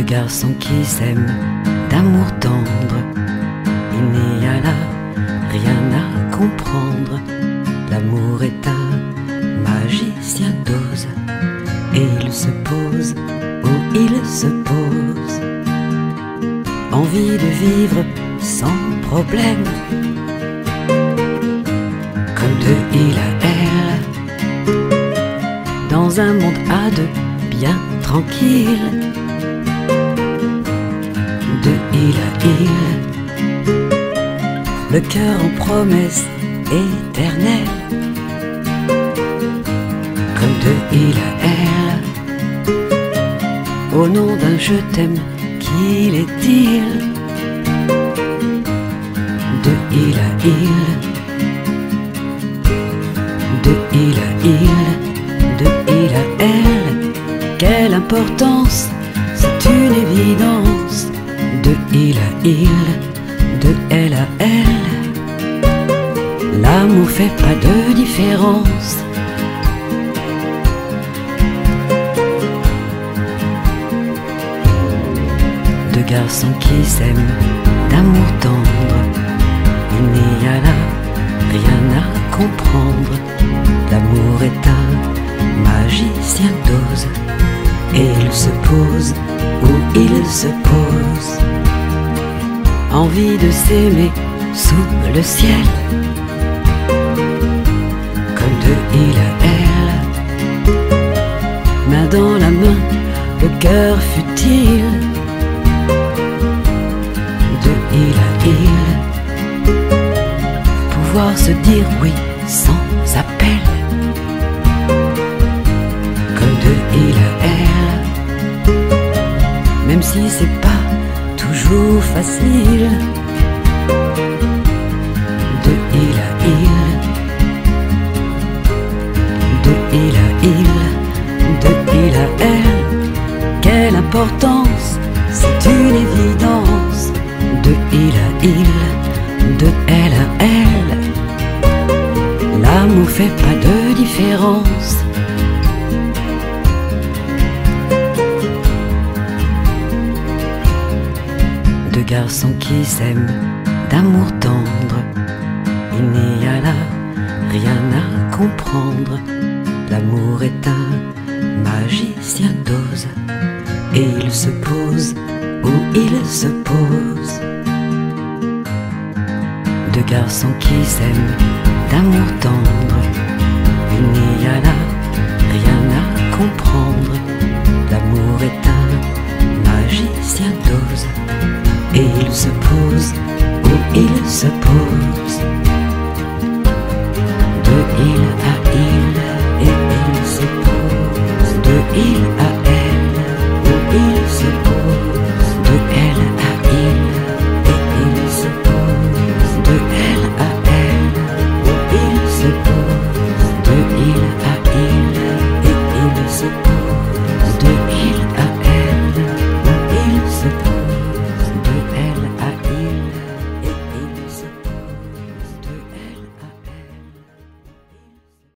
garçons qui s'aiment d'amour tendre. Il n'y a là rien à comprendre. L'amour est un magicien d'ose, et il se pose où il se pose. Envie de vivre sans problème, comme de il à elle, dans un monde à deux bien tranquille. De il à il, le cœur en promesse éternelle, comme de il à elle, au nom d'un je t'aime qu'il est-il. De il à il, de il à il, de il à elle, quelle importance, c'est une évidence. De il à il, de elle à elle, l'amour fait pas de différence. Deux garçons qui s'aiment d'amour tendre. Il n'y a là rien à comprendre. L'amour est un magicien d'ose, et il se pose où il se pose. Envie de s'aimer sous le ciel, comme de il à elle, main dans la main, le cœur futile. De il à il, pouvoir se dire oui sans appel, comme de il à elle, même si c'est pas toujours facile. De il à il, de il à il, de il à elle, quelle importance, c'est une évidence. De il à il, de elle à elle, l'amour fait pas de différence. Deux garçons qui s'aiment d'amour tendre. Il n'y a là rien à comprendre. L'amour est un magicien d'ose, et il se pose où il se pose. Deux garçons qui s'aiment d'amour tendre. Il n'y a là rien à comprendre. L'amour est un magicien d'ose, et il se pose où il se pose. De il à il, et il se pose. De il à